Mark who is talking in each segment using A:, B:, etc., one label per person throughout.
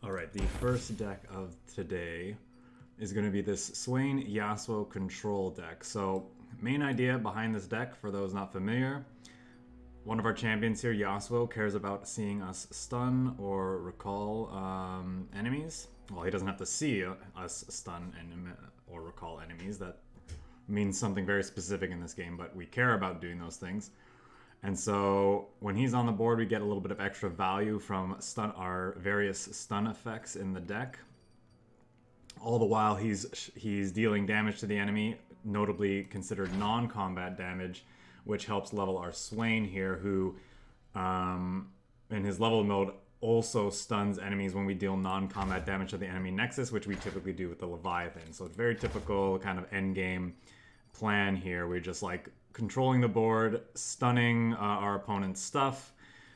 A: Alright, the first deck of today is going to be this Swain Yasuo control deck. So, main idea behind this deck, for those not familiar, one of our champions here, Yasuo, cares about seeing us stun or recall enemies. Well, he doesn't have to see us stun or recall enemies. That means something very specific in this game, but we care about doing those things. And so when he's on the board, we get a little bit of extra value from our various stun effects in the deck. All the while he's dealing damage to the enemy, notably considered non-combat damage, which helps level our Swain here, who in his level mode also stuns enemies when we deal non-combat damage to the enemy nexus, which we typically do with the Leviathan. So it's very typical kind of endgame plan here. We're just like controlling the board, stunning our opponent's stuff,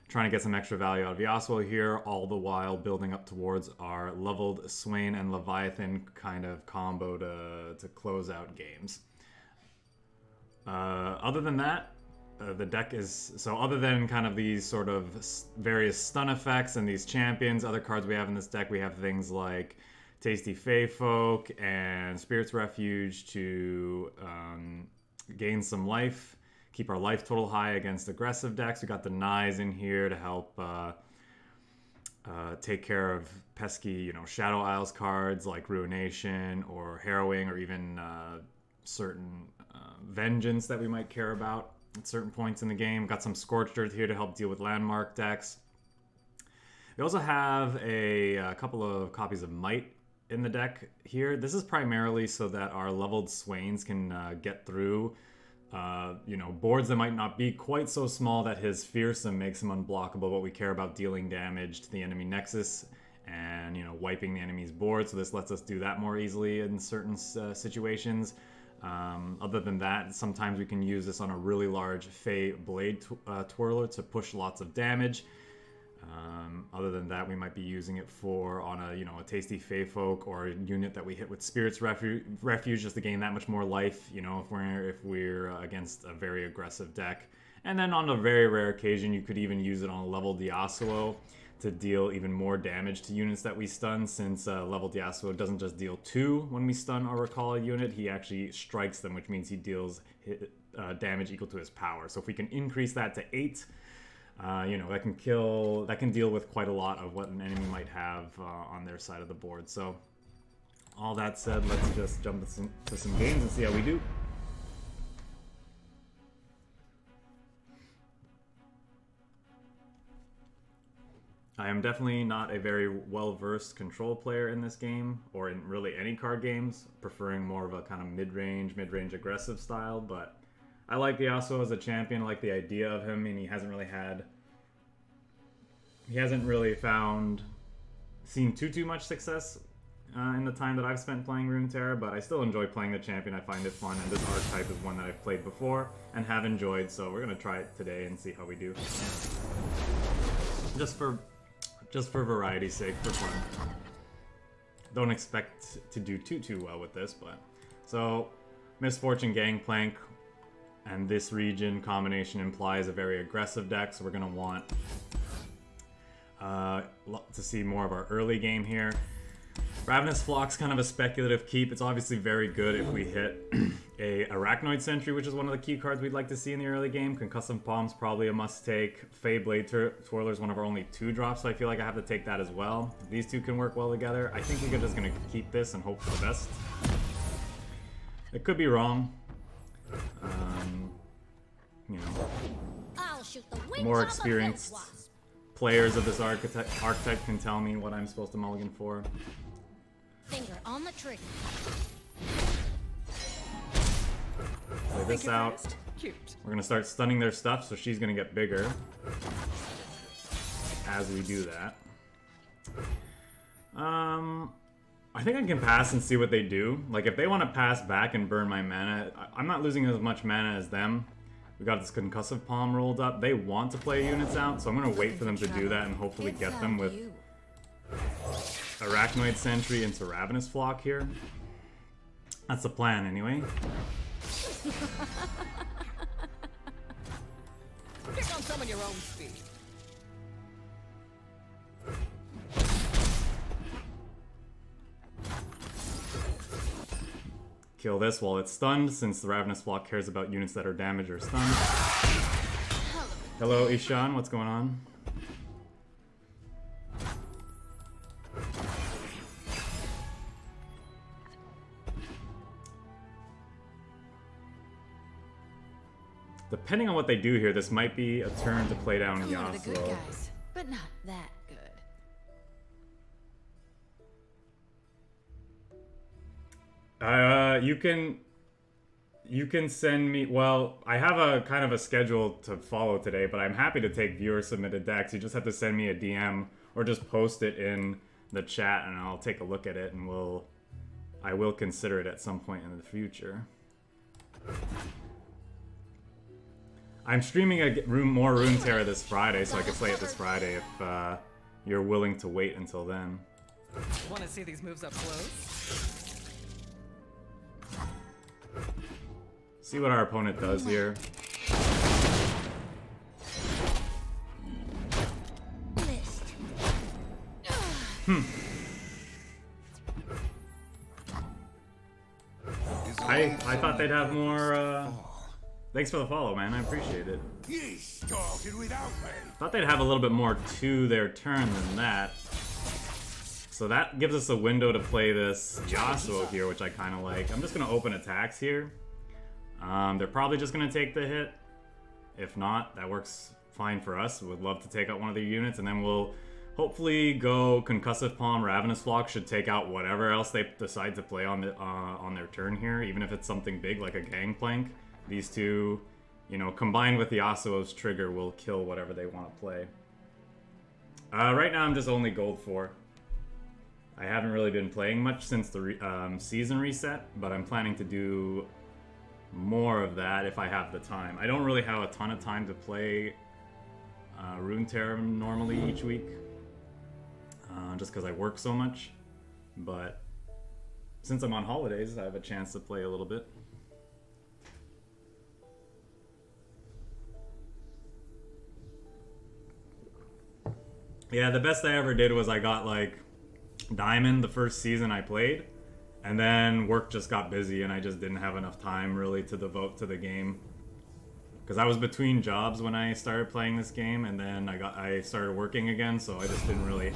A: trying to get some extra value out of Yasuo here, all the while building up towards our leveled Swain and Leviathan kind of combo to close out games. Other than that, the deck is... So other than kind of these sort of various stun effects and these champions, other cards we have in this deck, we have things like Tasty Fey Folk and Spirit's Refuge to gain some life, keep our life total high against aggressive decks. We got the Nyes in here to help take care of pesky, Shadow Isles cards like Ruination or Harrowing, or even certain Vengeance that we might care about at certain points in the game. Got some Scorched Earth here to help deal with landmark decks. We also have a couple of copies of Might in the deck here. This is primarily so that our leveled Swains can get through boards that might not be quite so small that his Fearsome makes him unblockable, but we care about dealing damage to the enemy nexus and wiping the enemy's board, so this lets us do that more easily in certain situations. Other than that, sometimes we can use this on a really large Fey Blade Twirler to push lots of damage. Other than that, we might be using it on a Tasty Fey Folk or a unit that we hit with Spirit's Refuge just to gain that much more life, if we're against a very aggressive deck. And then on a very rare occasion, you could even use it on a leveled Yasuo to deal even more damage to units that we stun, since leveled Yasuo doesn't just deal 2 when we stun or recall a unit, he actually strikes them, which means he deals damage equal to his power. So if we can increase that to 8, that can deal with quite a lot of what an enemy might have on their side of the board. So, all that said, let's just jump to some games and see how we do. I am definitely not a very well-versed control player in this game, or in really any card games, preferring more of a kind of mid-range aggressive style, but I like Yasuo as a champion. I like the idea of him, and he hasn't really seen too much success in the time that I've spent playing Runeterra, but I still enjoy playing the champion. I find it fun, and this archetype is one that I've played before and have enjoyed, so we're gonna try it today and see how we do. Just for variety's sake, for fun. Don't expect to do too well with this, but... So, Misfortune Gangplank and this region combination implies a very aggressive deck, so we're going to want to see more of our early game here. Ravenous Flock's kind of a speculative keep. It's obviously very good if we hit a Arachnoid Sentry, which is one of the key cards we'd like to see in the early game. Concussive Palm's probably a must-take. Fey Blade Twirler's one of our only 2-drops, so I feel like I have to take that as well. These two can work well together. I think we're just going to keep this and hope for the best. It could be wrong. More experienced players of this archetype can tell me what I'm supposed to mulligan for.
B: Finger on the trigger.
A: Play this out. We're gonna start stunning their stuff, so she's gonna get bigger as we do that. I think I can pass and see what they do. Like, if they want to pass back and burn my mana, I'm not losing as much mana as them. We got this Concussive Palm rolled up. They want to play units out, so I'm going to wait for them to do that and hopefully get them with Arachnoid Sentry into Ravenous Flock here. That's the plan, anyway.
B: Pick on some of your own speed.
A: kill this while it's stunned, since the Ravenous Flock cares about units that are damaged or stunned. Hello, Ishan, what's going on? Depending on what they do here, this might be a turn to play down
B: One of the good
A: Yasuo.
B: guys, but not that good.
A: You can send me, well, I have a kind of a schedule to follow today, but I'm happy to take viewer submitted decks. You just have to send me a DM or just post it in the chat and I'll take a look at it and I will consider it at some point in the future. I'm streaming more Runeterra this Friday, so I can play it this Friday if you're willing to wait until then.
C: Want to see these moves up close?
A: See what our opponent does here.
B: Missed.
A: I thought they'd have more, thanks for the follow, man. I appreciate it.
D: You started without me.
A: Thought they'd have a little bit more to their turn than that. So that gives us a window to play this Yasuo here, which I kind of like. I'm just going to open attacks here. They're probably just going to take the hit. If not, that works fine for us. Would love to take out one of their units, and then we'll hopefully go Concussive Palm. Ravenous Flock should take out whatever else they decide to play on their turn here, even if it's something big like a Gangplank. These two, you know, combined with Yasuo's trigger, will kill whatever they want to play. Right now, I'm just only gold 4. I haven't really been playing much since the season reset, but I'm planning to do more of that if I have the time. I don't really have a ton of time to play Runeterra normally each week, just because I work so much. But since I'm on holidays, I have a chance to play a little bit. Yeah, the best I ever did was I got like Diamond the first season I played, and then work just got busy and I just didn't have enough time really to devote to the game. Because I was between jobs when I started playing this game, and then I started working again, so I just didn't really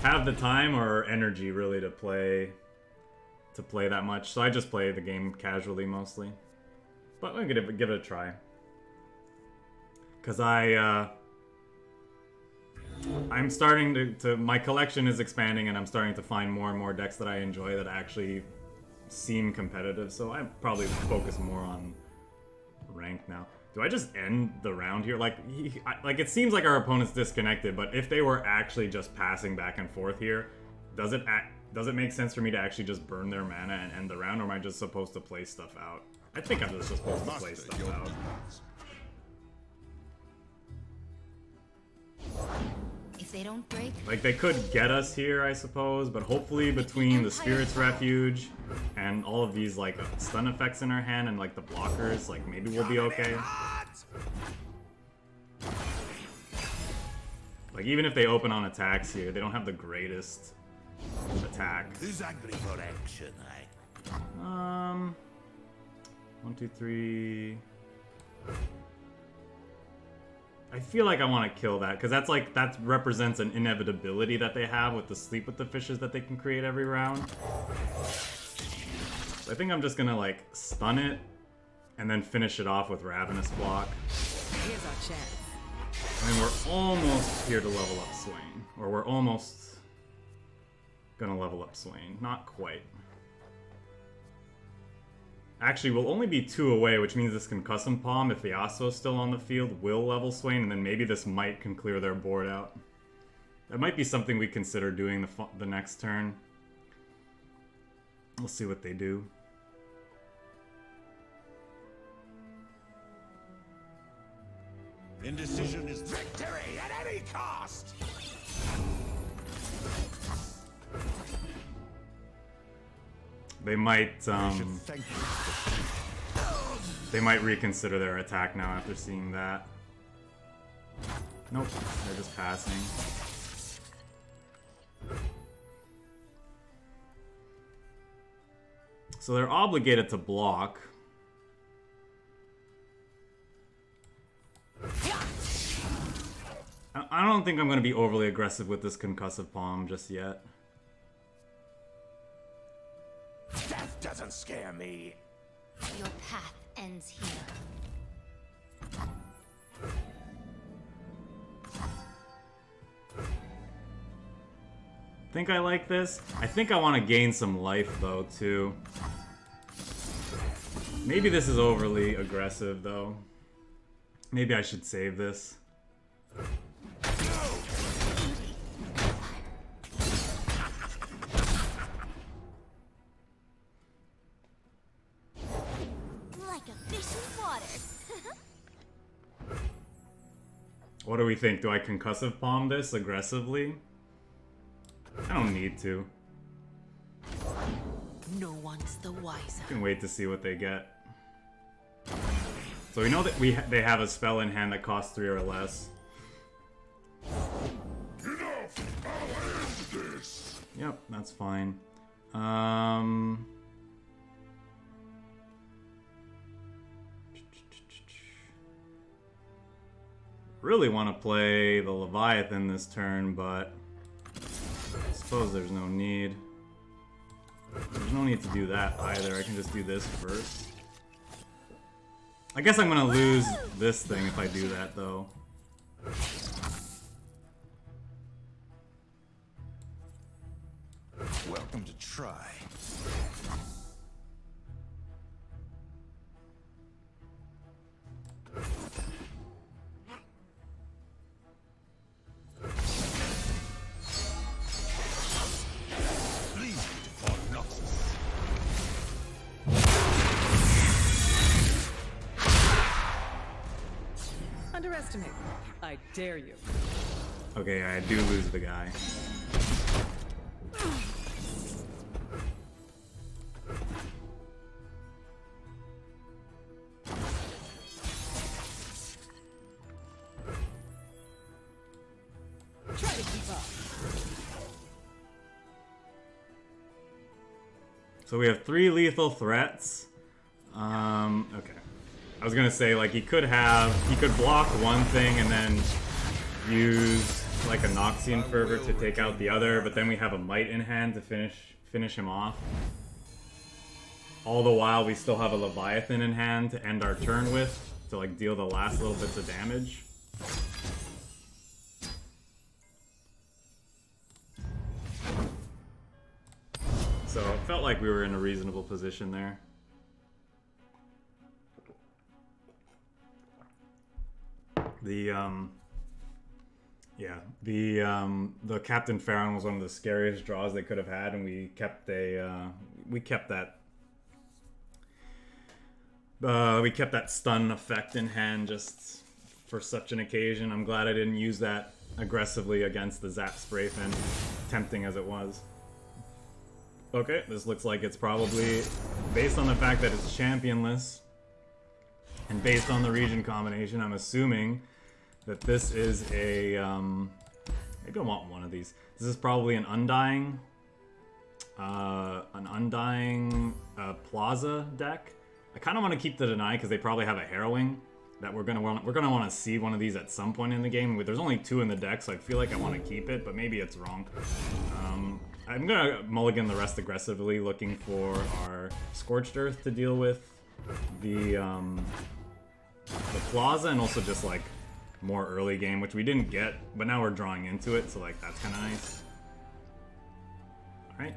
A: have the time or energy really to play that much. So I just play the game casually mostly. But I'm gonna give it a try. Because I'm starting to my collection is expanding, and I'm starting to find more and more decks that I enjoy that actually seem competitive, so I probably focus more on ranked now. Do I just end the round here? Like, it seems like our opponent's disconnected, but if they were actually just passing back and forth here, does it make sense for me to actually just burn their mana and end the round, or am I just supposed to play stuff out? I think I'm just supposed to play stuff out.
B: If they don't break,
A: Like, they could get us here, I suppose, but hopefully between the Spirit's Refuge and all of these, like, stun effects in our hand and, like, the blockers, like, maybe we'll be okay. Like, even if they open on attacks here, they don't have the greatest attack.
D: Who's angry for action, eh?
A: 1, 2, 3... I feel like I want to kill that, because that represents an inevitability that they have with the Sleep with the Fishes that they can create every round. So I think I'm just gonna, like, stun it, and then finish it off with Ravenous Block.
C: Here's our chance.
A: And we're almost here to level up Swain. Or we're almost gonna level up Swain. Not quite. Actually, we'll only be 2 away, which means this can custom palm. If Yasuo's still on the field, will level Swain, and then maybe this might can clear their board out. That might be something we consider doing the next turn. We'll see what they do.
D: Indecision is victory at any cost!
A: They might, they might reconsider their attack now after seeing that. Nope, they're just passing. So they're obligated to block. I don't think I'm going to be overly aggressive with this concussive palm just yet.
D: Death doesn't scare me.
B: Your path ends here.
A: Think I like this? I think I want to gain some life though too. Maybe this is overly aggressive though. Maybe I should save this.
B: Like a fish in water.
A: What do we think? Do I concussive palm this aggressively? I don't need to.
C: No one's the wiser.
A: I can wait to see what they get. So we know that they have a spell in hand that costs 3 or less.
D: Enough! I'll end this!
A: Yep, that's fine. Really want to play the Leviathan this turn, but I suppose there's no need. There's no need to do that either. I can just do this first. I guess I'm gonna lose this thing if I do that, though.
D: Welcome to try. Leave me to Fort Noxus.
C: Underestimate me. I dare you.
A: Okay, I do lose the guy.
C: Try to keep up.
A: So we have 3 lethal threats. Okay. I was gonna say, like, he could block one thing and then use, like, a Noxian Fervor to take out the other, but then we have a Might in hand to finish him off. All the while, we still have a Leviathan in hand to end our turn with, to, like, deal the last little bits of damage. So it felt like we were in a reasonable position there. The Captain Farron was one of the scariest draws they could have had, and we kept that stun effect in hand just for such an occasion. I'm glad I didn't use that aggressively against the Zap Sprayfin, tempting as it was. Okay, this looks like it's probably, based on the fact that it's championless, and based on the region combination, I'm assuming that this is a, maybe I want one of these. This is probably an Undying Plaza deck. I kind of want to keep the Deny because they probably have a Harrowing that we're gonna want to see one of these at some point in the game. There's only 2 in the deck, so I feel like I want to keep it, but maybe it's wrong. I'm gonna mulligan the rest aggressively, looking for our Scorched Earth to deal with the Plaza, and also just like more early game, which we didn't get, but now we're drawing into it, so like that's kind of nice. All right.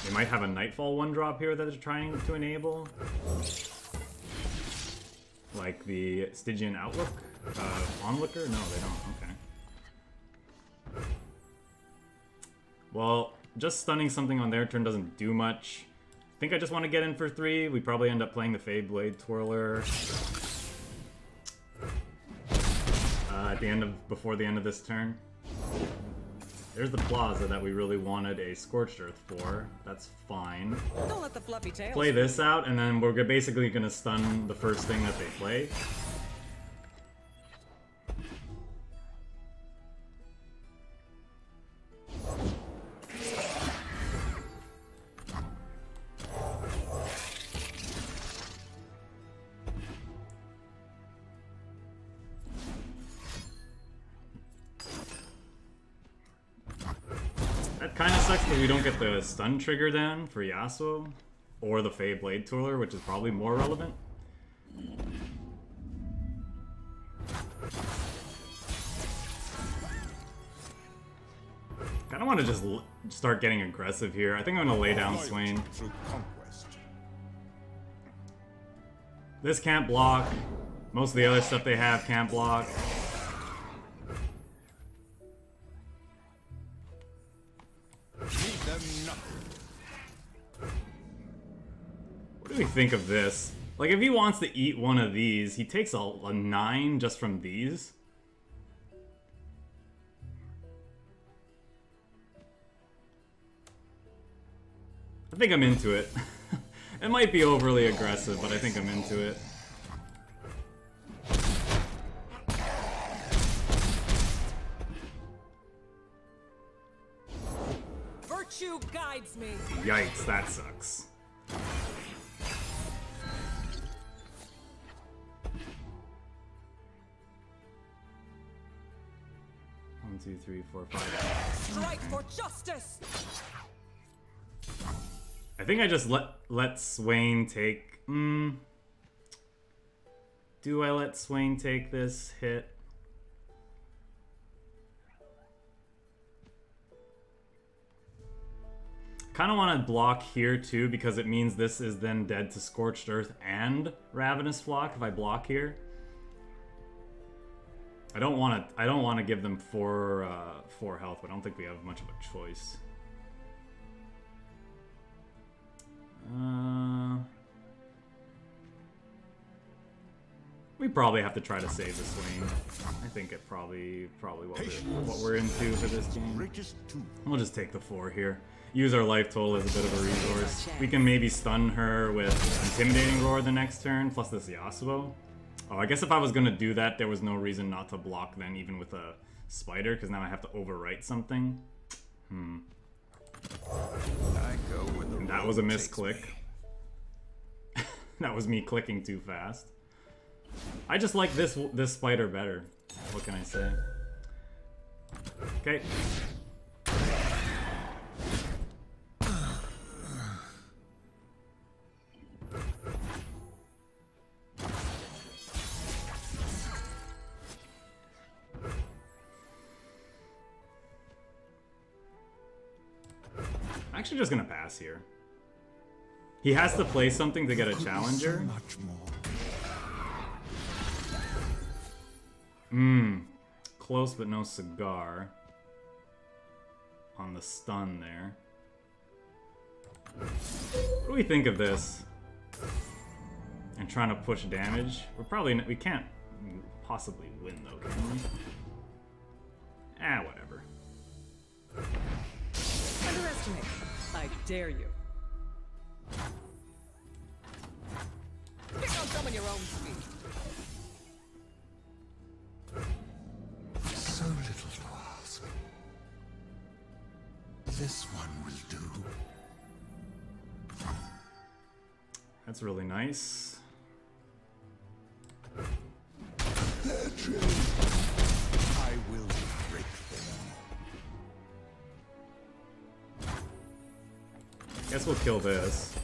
A: They might have a Nightfall 1-drop here that they're trying to enable, like the Stygian Outlook. Onlooker? No, they don't. Okay. Well, just stunning something on their turn doesn't do much. I think I just want to get in for 3. We probably end up playing the Fade Blade Twirler at the end before the end of this turn. There's the Plaza that we really wanted a Scorched Earth for. That's fine.
C: Don't let the fluffy tail
A: Play this out, and then we're basically going to stun the first thing that they play. Kind of sucks that we don't get the stun trigger then for Yasuo, or the Fey Blade Twirler, which is probably more relevant. I don't want to just start getting aggressive here. I think I'm gonna lay down Swain. This can't block. Most of the other stuff they have can't block. What do we think of this? Like, if he wants to eat one of these, he takes a 9 just from these. I think I'm into it. It might be overly aggressive, but I think I'm into it.
C: Virtue guides me.
A: Yikes, that sucks. One, two, three, four, five.
C: Strike for justice.
A: I think I just let Swain take. Do I let Swain take this hit? Kind of want to block here too, because it means this is then dead to Scorched Earth and Ravenous Flock if I block here. I don't want to give them 4 health, but I don't think we have much of a choice. We probably have to try to save the Swain. I think it probably what we're into for this game. We'll just take the 4 here. Use our life total as a bit of a resource. We can maybe stun her with Intimidating Roar the next turn, plus this Yasuo. Oh, I guess if I was gonna do that, there was no reason not to block then, even with a Spider, because now I have to overwrite something. And that was a misclick. That was me clicking too fast. I just like this spider better. What can I say? Okay. I'm actually just gonna pass here. He has to play something to get a challenger. Close but no cigar. On the stun there. What do we think of this? And trying to push damage. We can't possibly win though, can we? Whatever.
C: Underestimate. I dare you. Pick on some of your own speed.
D: So little to ask. This one will do.
A: That's really nice.
D: I will break them.
A: Guess we'll kill this.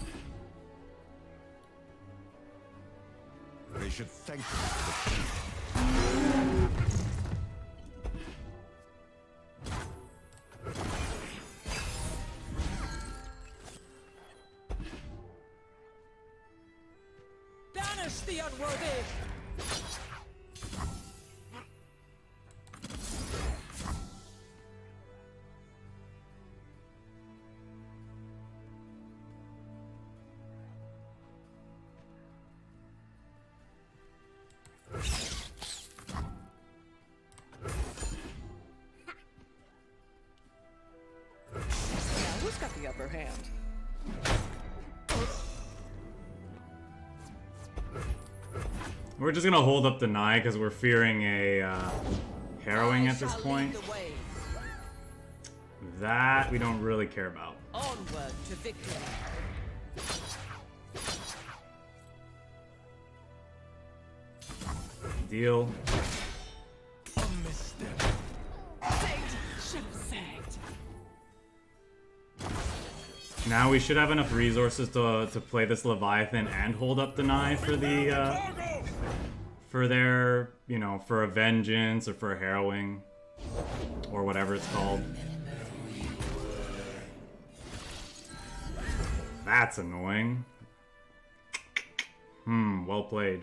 D: They should thank me for the shield.
C: Banish the unworthy. Who's got the upper hand?
A: We're just gonna hold up deny because we're fearing a harrowing at this point. That we don't really care about.
C: Onward to victory.
A: Deal.
C: Sagged. Should have sagged.
A: Now we should have enough resources to play this Leviathan and hold up Deny for the for their, you know, for a Vengeance or for a Harrowing or whatever it's called. That's annoying. Well played.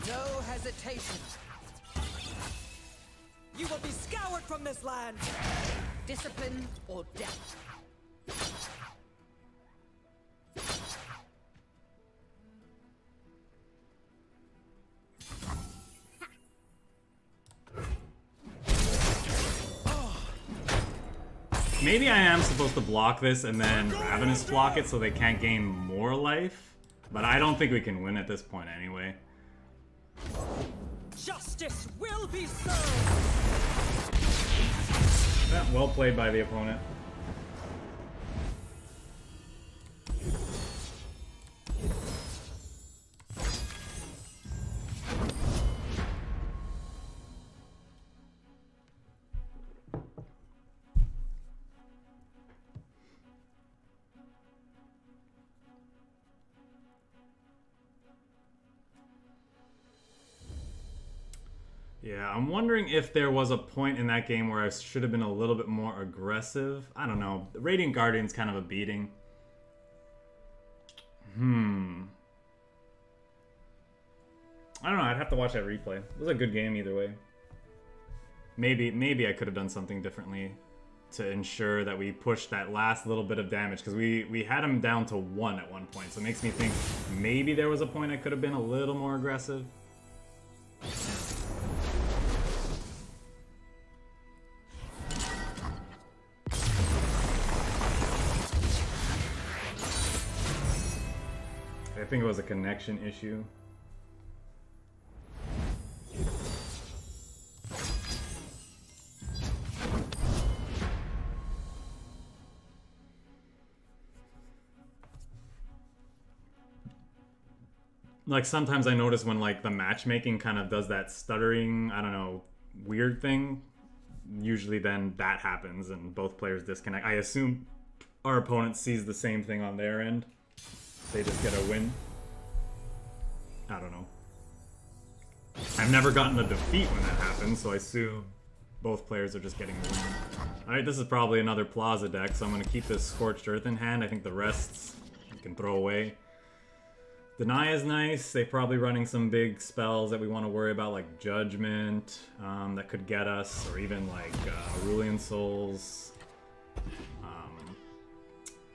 E: No hesitation. You will be scoured from this land. Discipline or death.
A: Maybe I am supposed to block this and then Ravenous block it so they can't gain more life, but I don't think we can win at this point anyway.
E: Justice will be served.
A: Yeah, well played by the opponent. Yeah, I'm wondering if there was a point in that game where I should have been a little bit more aggressive. I don't know. The Radiant Guardian's kind of a beating. I don't know. I'd have to watch that replay. It was a good game either way. Maybe I could have done something differently to ensure that we pushed that last little bit of damage, because we had him down to 1 at one point. So it makes me think maybe there was a point I could have been a little more aggressive. I think it was a connection issue. Like sometimes I notice when like the matchmaking kind of does that stuttering, I don't know, weird thing. Usually then that happens and both players disconnect. I assume our opponent sees the same thing on their end. They just get a win. I don't know. I've never gotten a defeat when that happens, so I assume both players are just getting a win. Alright, this is probably another Plaza deck, so I'm going to keep this Scorched Earth in hand. I think the rest you can throw away. Deny is nice. They're probably running some big spells that we want to worry about, like Judgment, that could get us, or even like Aurelian Souls.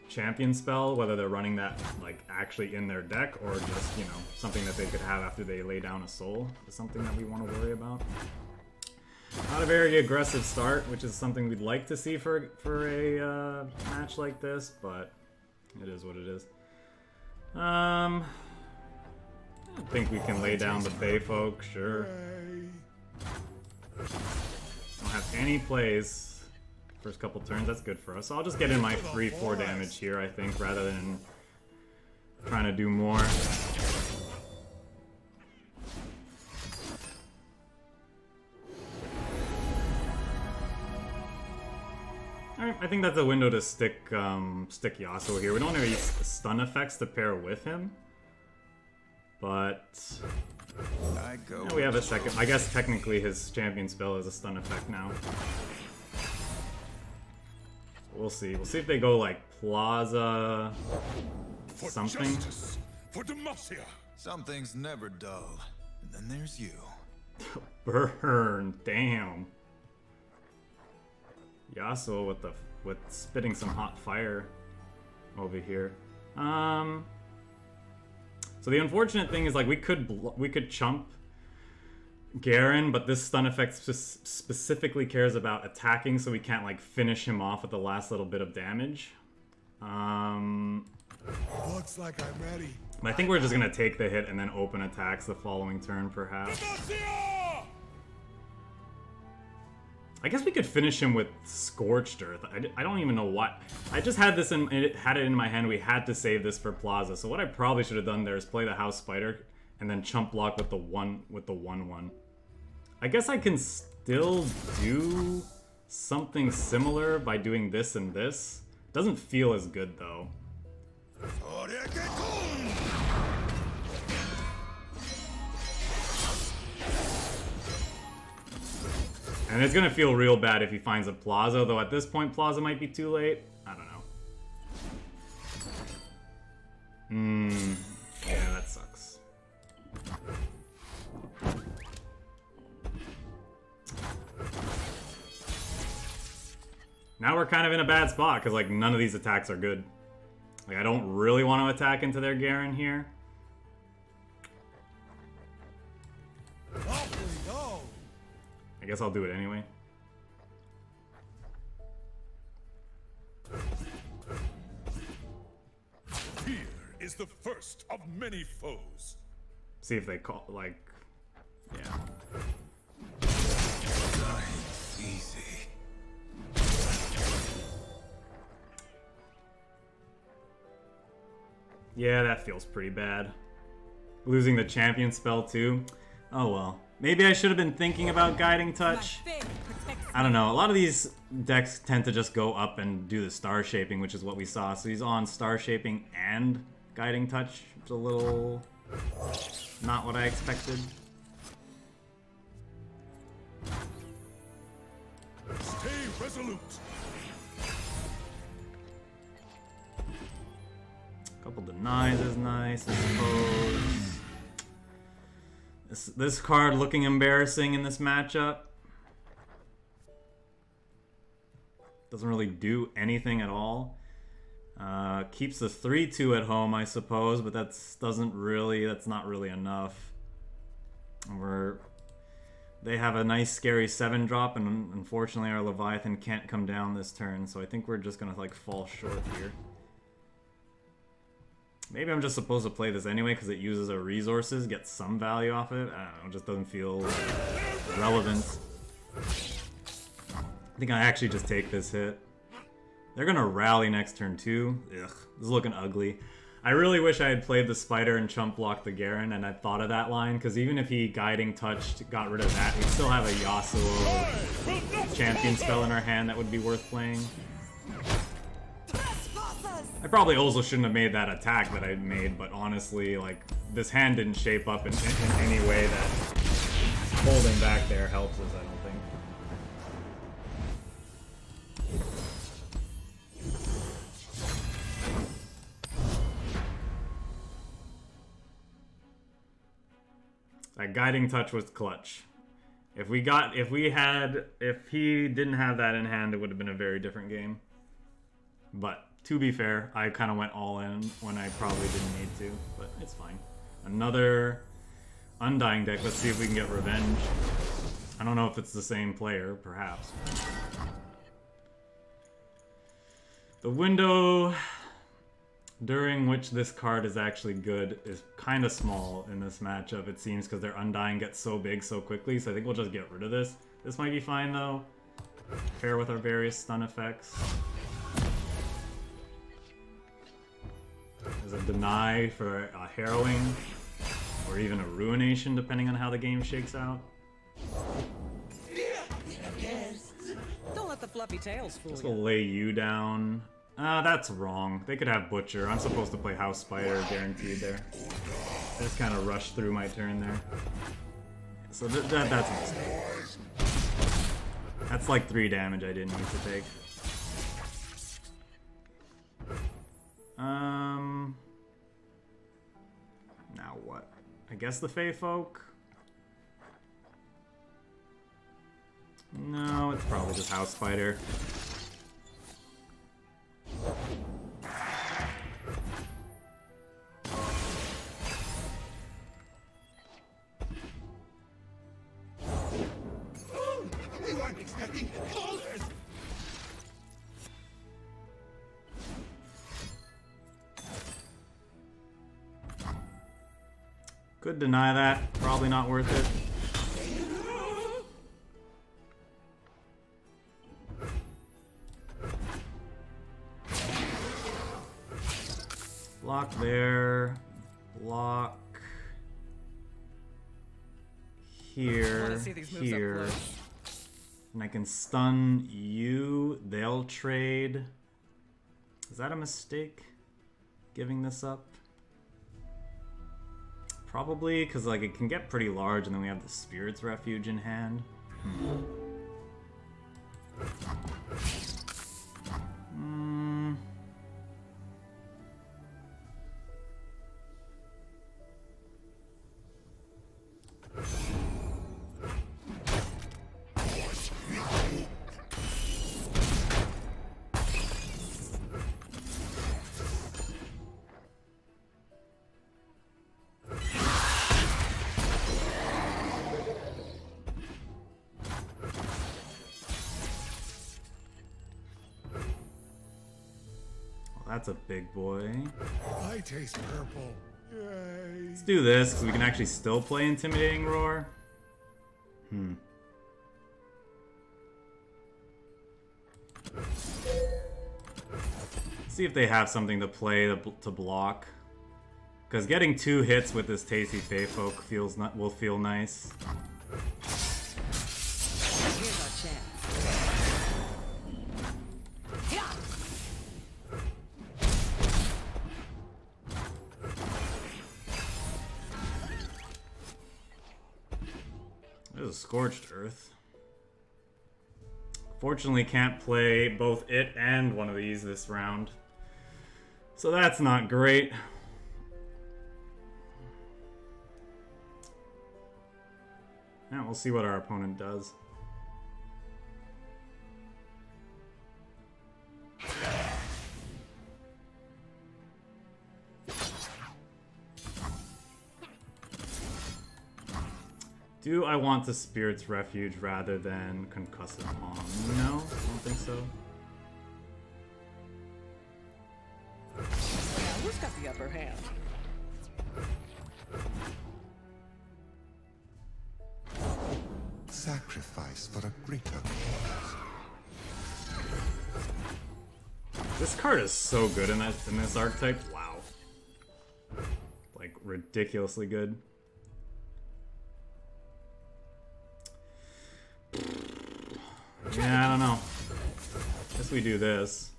A: Champion spell, whether they're running that like actually in their deck or just, you know, something that they could have after they lay down a soul is something that we want to worry about. Not a very aggressive start, which is something we'd like to see for a match like this, but it is what it is. I think we can lay down the Fey folk, sure. Don't have any plays. First couple turns, that's good for us. So I'll just get in my 3-4 damage here, I think, rather than trying to do more. Alright, I think that's a window to stick stick Yasuo here. We don't have any stun effects to pair with him. But yeah, we have a second. I guess technically his champion spell is a stun effect now. We'll see. We'll see if they go like Plaza something.
D: Justice, for Demacia.
F: Some things never dull. And then there's you.
A: Burn. Damn. Yasuo with spitting some hot fire over here. So the unfortunate thing is like we could chump Garen, but this stun effect specifically cares about attacking, so we can't like finish him off with the last little bit of damage.
D: Looks like I'm ready.
A: I think we're just gonna take the hit and then open attacks the following turn, perhaps. I guess we could finish him with Scorched Earth. I don't even know what. I just had this had it in my hand. We had to save this for Plaza. So what I probably should have done there is play the House Spider and then chump block with the 1/1. I guess I can still do something similar by doing this and this. Doesn't feel as good though. And it's gonna feel real bad if he finds a Plaza, though at this point Plaza might be too late. I don't know. Yeah, that sucks. Now we're kind of in a bad spot, because like none of these attacks are good. Like I don't really want to attack into their Garen here. I guess I'll do it anyway.
D: Here is the first of many foes.
A: See if they call, like, yeah.
F: Easy.
A: Yeah, that feels pretty bad. Losing the champion spell too. Oh well. Maybe I should have been thinking about Guiding Touch. I don't know. A lot of these decks tend to just go up and do the Star Shaping, which is what we saw. So he's on Star Shaping and Guiding Touch. It's a little not what I expected.
D: Stay resolute.
A: Couple denies is nice, I suppose. This card looking embarrassing in this matchup. Doesn't really do anything at all. Keeps the 3-2 at home, I suppose, but that's not really enough. They have a nice scary 7-drop, and unfortunately our Leviathan can't come down this turn, so I think we're just gonna like fall short here. Maybe I'm just supposed to play this anyway because it uses our resources, get some value off it. I don't know, it just doesn't feel relevant. I think I actually just take this hit. They're gonna rally next turn too. Ugh, this is looking ugly. I really wish I had played the Spider and chump blocked the Garen, and I thought of that line, because even if he Guiding Touched, got rid of that, we'd still have a Yasuo champion spell in our hand that would be worth playing. I probably also shouldn't have made that attack that I made, but honestly, like, this hand didn't shape up in any way that holding back there helps us, I don't think. That Guiding Touch was clutch. If he didn't have that in hand, it would have been a very different game. But to be fair, I kind of went all in when I probably didn't need to, but it's fine. Another Undying deck. Let's see if we can get revenge. I don't know if it's the same player, perhaps. The window during which this card is actually good is kind of small in this matchup, it seems, because their Undying gets so big so quickly, so I think we'll just get rid of this. This might be fine, though. Pair with our various stun effects. There's a deny for a harrowing, or even a ruination, depending on how the game shakes out.
C: Don't let the fluffy tails fool
A: This
C: you.
A: will lay you down. That's wrong. They could have Butcher. I'm supposed to play House Spider, guaranteed there. I just kind of rushed through my turn there. So that's a mistake. That's like 3 damage I didn't need to take. Now what? I guess the Fey Folk? No, it's probably just House Spider. Could deny that. Probably not worth it. Block there. Block here.
C: Want to see these moves
A: Here.
C: up close?
A: And I can stun you. They'll trade. Is that a mistake? Giving this up? Probably, because like it can get pretty large, and then we have the Spirit's Refuge in hand. That's a big boy.
D: I taste purple. Yay.
A: Let's do this, because we can actually still play Intimidating Roar. See if they have something to play to block. Because getting 2 hits with this Tasty Fey Folk will feel nice.
E: Here's our chance.
A: There's a Scorched Earth. Fortunately, can't play both it and one of these this round. So that's not great. Yeah, we'll see what our opponent does. Do I want the Spirit's Refuge rather than Concussive Palm? No, I don't think so.
E: Now, who's got the upper hand?
D: Sacrifice for a greater cause.
A: This card is so good in this archetype. Wow. Like, ridiculously good. Yeah, I don't know. Guess we do this.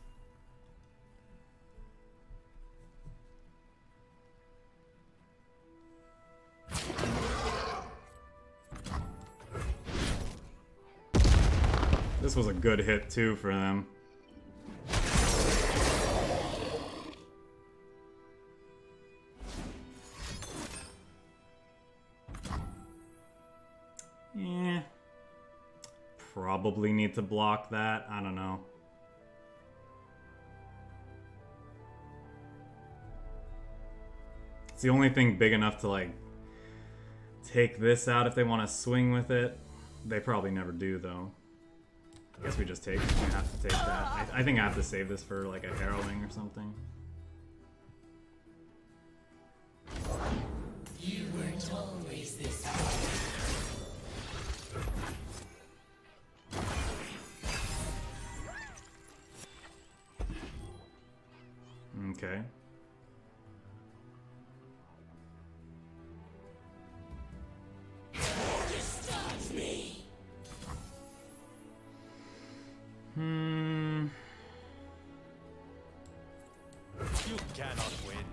A: This was a good hit too for them. Yeah. Probably need to block that. I don't know. It's the only thing big enough to like take this out if they want to swing with it. They probably never do though. I guess we just take. We have to take that. I think I have to save this for like a harrowing or something.
G: You weren't always this way.
A: Okay.
G: Stop me.
F: You cannot win.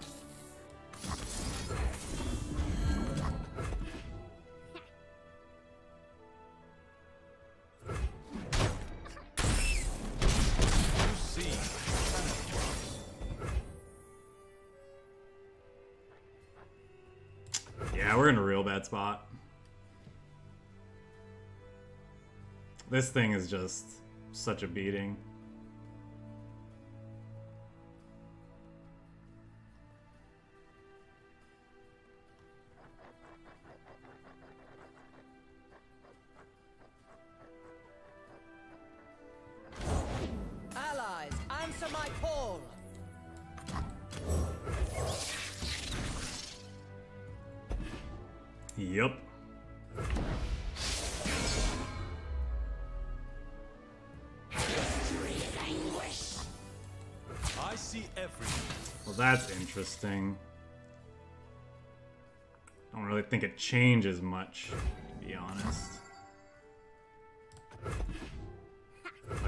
F: You see,
A: Yeah, we're in a real bad spot. This thing is just such a beating.
E: Allies, answer my call.
A: Yup.
F: I see everything.
A: Well, that's interesting. Don't really think it changes much, to be honest.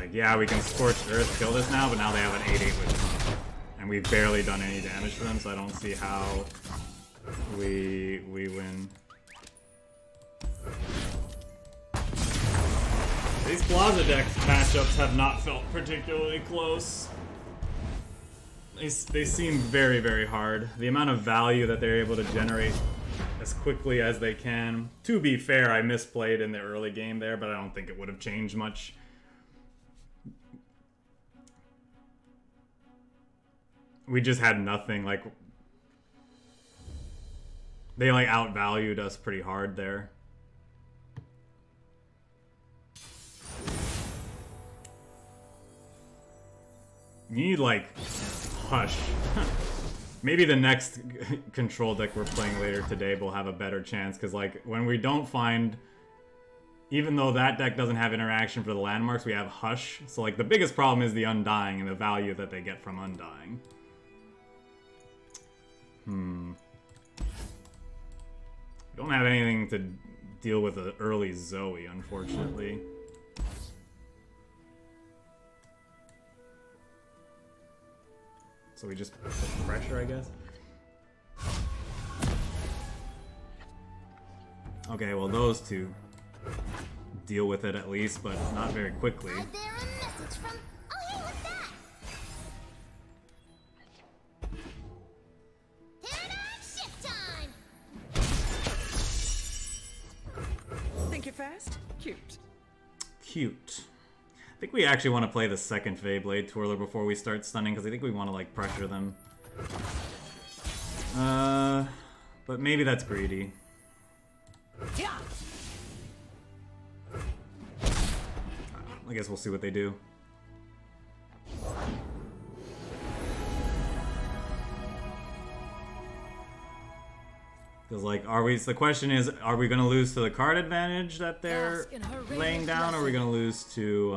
A: Like, yeah, we can Scorched Earth kill this now, but now they have an 8-8 with them. And we've barely done any damage to them, so I don't see how we win. These Plaza deck matchups have not felt particularly close. They seem very, very hard. The amount of value that they're able to generate as quickly as they can. To be fair, I misplayed in the early game there, but I don't think it would have changed much. We just had nothing. Like, they like outvalued us pretty hard there. You need like Hush. Maybe the next control deck we're playing later today will have a better chance, because like when we don't find, even though that deck doesn't have interaction for the landmarks, we have Hush. So like the biggest problem is the Undying and the value that they get from Undying. We don't have anything to deal with an early Zoe, unfortunately. So we just put pressure, I guess. Okay, well those two deal with it at least, but not very quickly.
B: Is there a message from... Oh, hey, what's that? Paradigm shift time!
E: Think you're fast? Cute.
A: Cute. I think we actually want to play the second Feyblade Twirler before we start stunning, because I think we want to like pressure them. But maybe that's greedy.
E: Yeah.
A: I guess we'll see what they do. Because, like, the question is, are we going to lose to the card advantage that they're laying down, or are we going to lose to,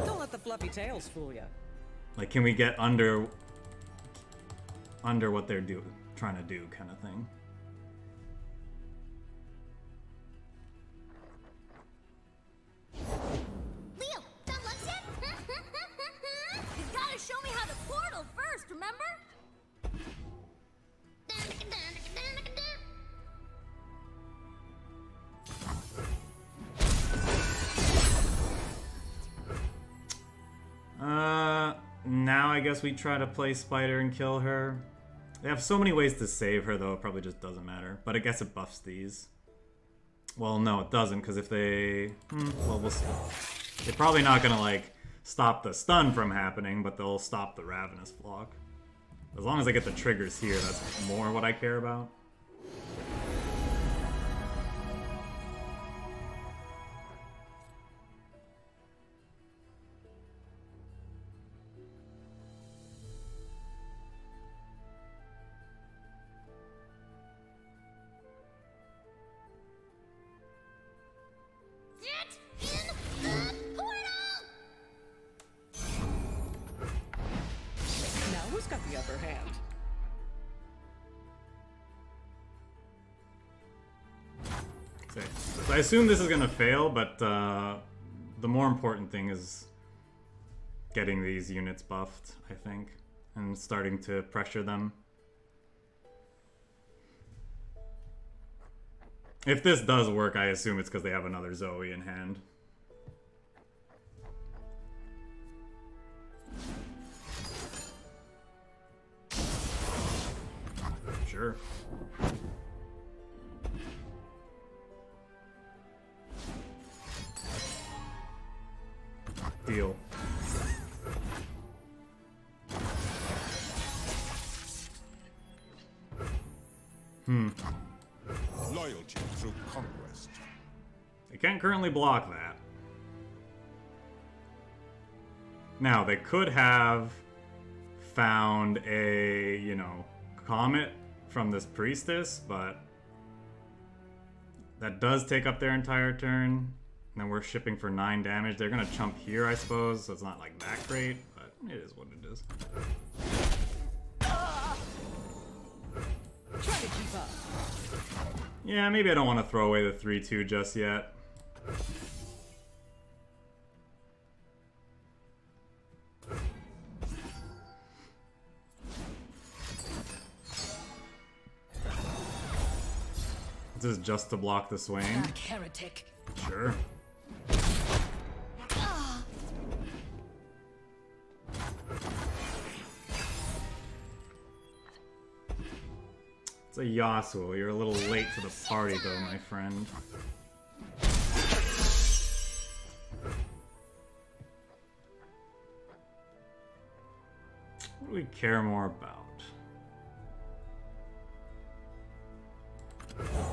E: Don't let the fluffy tails fool you.
A: like, can we get under what they're trying to do, kind of thing?
B: Leo, done lunch yet? You gotta show me how to portal first, remember?
A: Now I guess we try to play Spider and kill her. They have so many ways to save her, though, it probably just doesn't matter. But I guess it buffs these. Well, no, it doesn't, because if they... well, we'll see. They're probably not gonna, like, stop the stun from happening, but they'll stop the Ravenous Flock. As long as I get the triggers here, that's more what I care about. So I assume this is gonna fail, but the more important thing is getting these units buffed, I think, and starting to pressure them. If this does work, I assume it's because they have another Zoe in hand. Sure. Deal.
D: Loyalty through conquest.
A: They can't currently block that. Now, they could have found a, you know, comet from this priestess, but that does take up their entire turn. And then we're shipping for 9 damage. They're gonna chump here, I suppose, so it's not like that great, but it is what it is.
E: Try to keep up.
A: Yeah, maybe I don't want to throw away the 3-2 just yet. just to block the Swain.
E: Black heretic.
A: Sure. It's a Yasuo. You're a little late to the party, though, my friend. What do we care more about?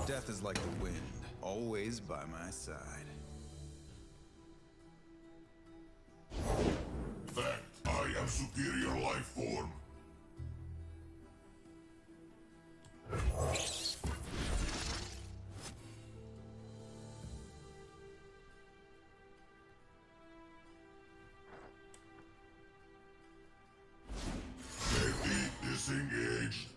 F: Death is like the wind, always by my side.
D: Fact, I am superior life form. Safety disengaged.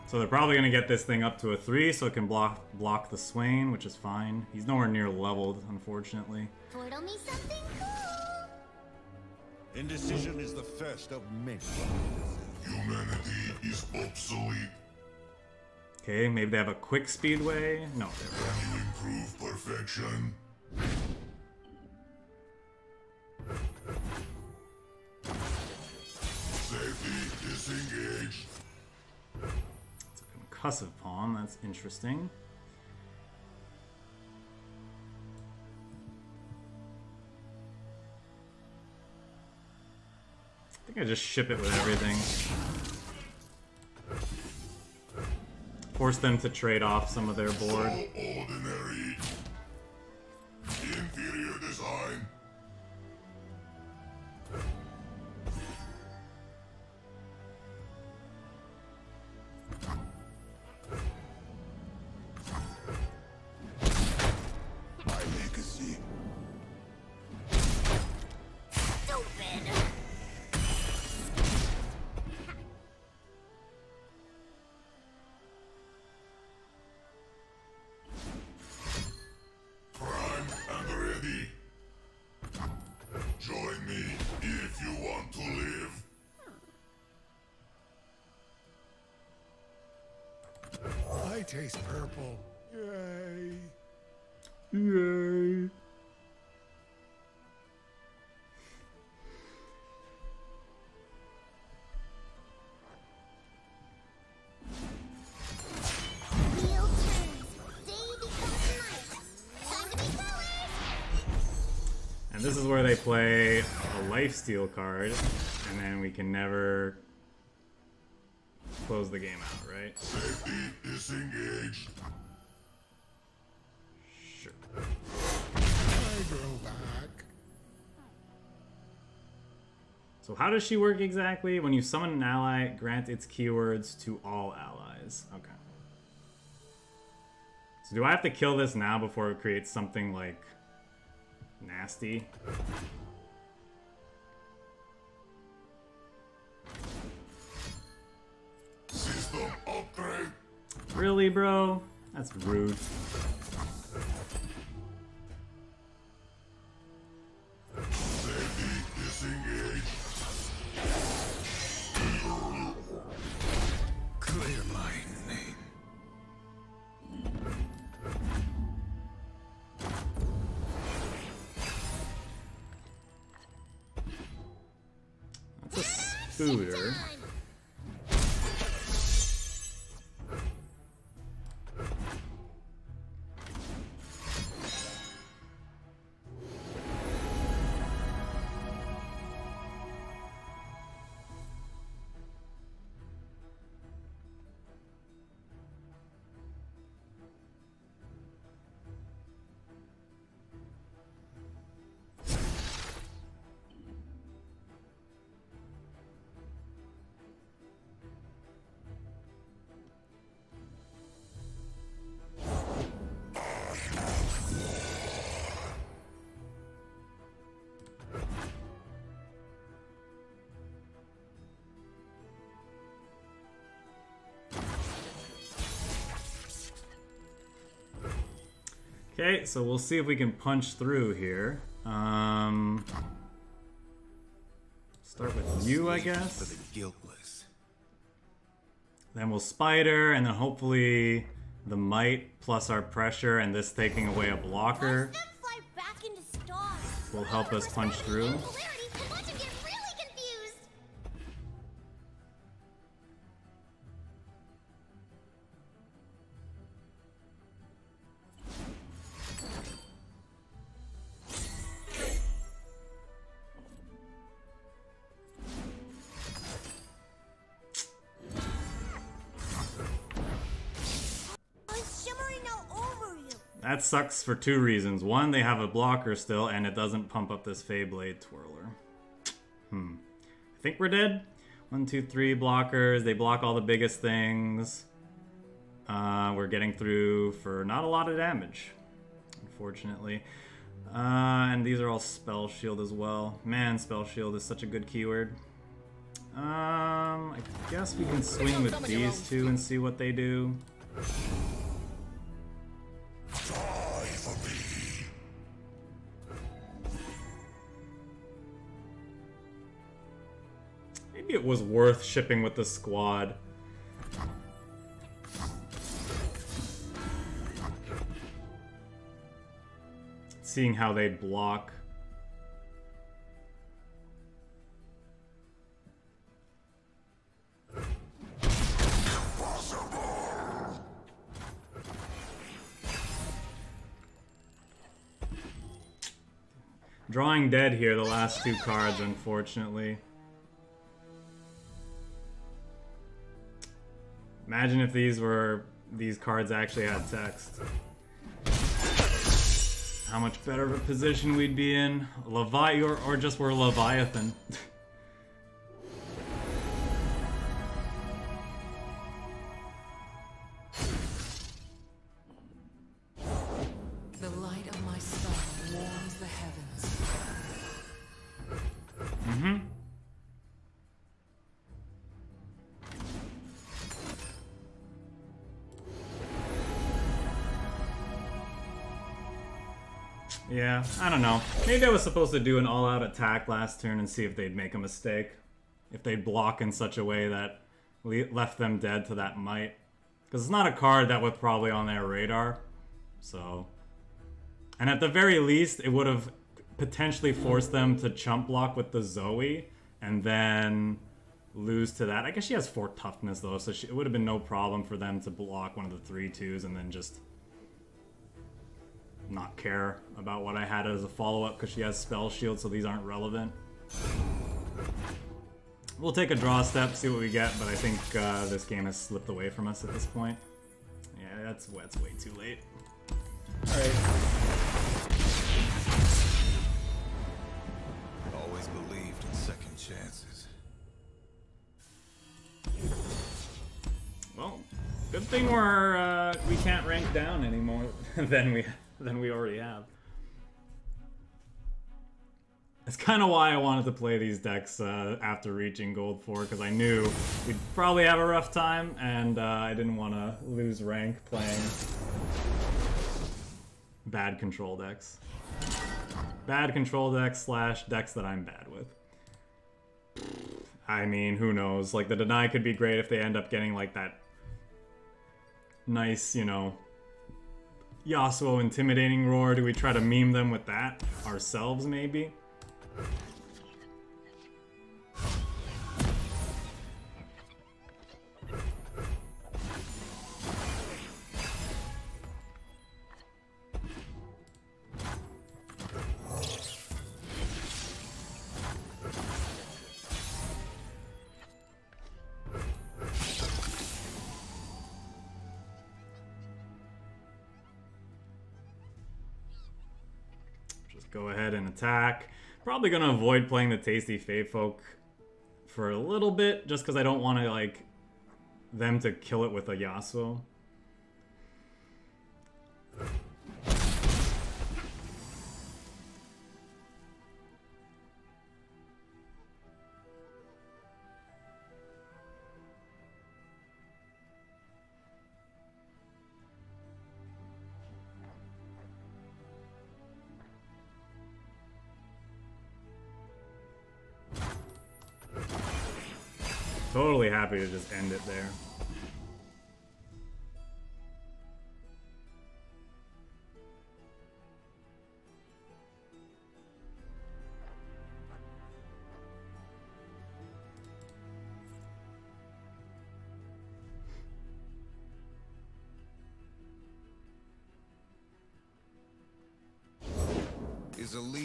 A: So they're probably gonna get this thing up to a 3 so it can block the Swain, which is fine. He's nowhere near leveled, unfortunately.
B: Portal me something cool.
D: Indecision is the first of many. Humanity is obsolete.
A: Okay, maybe they have a quick speedway. No,
D: Can you improve perfection? Safety disengaged.
A: it's a concussive palm. That's interesting. I think I just ship it with everything. Force them to trade off some of their board.
D: So ordinary. Inferior design. My legacy.
B: Stupid.
D: Prime and ready. Join me if you want to live.
F: I taste purple. Yay.
A: Yay.
B: Wheel turns. Day becomes night. Time to be colors.
A: And this is where they play a lifesteal card, and then we can never close the game out, right?
D: Safety disengaged.
A: Sure.
F: I grow back.
A: So how does she work exactly? When you summon an ally, grant its keywords to all allies. Okay. So do I have to kill this now before it creates something like nasty?
D: System upgrade.
A: Really, bro? That's rude.
D: Safety disengaged.
F: Clear my name.
A: That's a scooter.
B: Time.
A: Okay, so we'll see if we can punch through here. Start with you, I
F: For
A: guess.
F: the guiltless.
A: Then we'll spider, and then hopefully the might plus our pressure and this taking away a blocker
B: Watch them fly back into stars.
A: will help us punch through.
B: Polarity can watch them get really confused. I'm shimmering all over you.
A: That sucks for two reasons. One, they have a blocker still, and it doesn't pump up this Feyblade Twirler. I think we're dead. 1, 2, 3 blockers. They block all the biggest things. We're getting through for not a lot of damage, unfortunately. And these are all Spell Shield as well. Man, Spell Shield is such a good keyword. I guess we can swing with these two and see what they do. Maybe it was worth shipping with the squad. Seeing how they block. Drawing dead here, the last two cards, unfortunately. Imagine if these cards actually had text. How much better of a position we'd be in. Or just we're Leviathan.
C: The light of my star warms the heavens.
A: Yeah, I don't know. Maybe I was supposed to do an all-out attack last turn and see if they'd make a mistake. If they'd block in such a way that left them dead to that might. Because it's not a card that was probably on their radar. So... And at the very least, it would have potentially forced them to chump block with the Zoe. And then lose to that. I guess she has 4 toughness though, so it would have been no problem for them to block one of the 3/2s and then just... not care about what I had as a follow-up because she has Spell Shield, so these aren't relevant. We'll take a draw step, see what we get, but I think this game has slipped away from us at this point. Yeah, that's way too late. Alright.
F: Always believed in second chances.
A: Well, good thing we can't rank down anymore than we already have. That's kind of why I wanted to play these decks after reaching Gold 4, because I knew we'd probably have a rough time, and I didn't want to lose rank playing bad control decks. Bad control decks / decks that I'm bad with. I mean, who knows? Like, the Deny could be great if they end up getting, like, that nice, you know, Yasuo Intimidating Roar. Do we try to meme them with that ourselves, maybe? Go ahead and attack. Probably gonna avoid playing the Tasty Fey Folk for a little bit, just because I don't want to, like, them to kill it with a Yasuo. Totally happy to just end it there.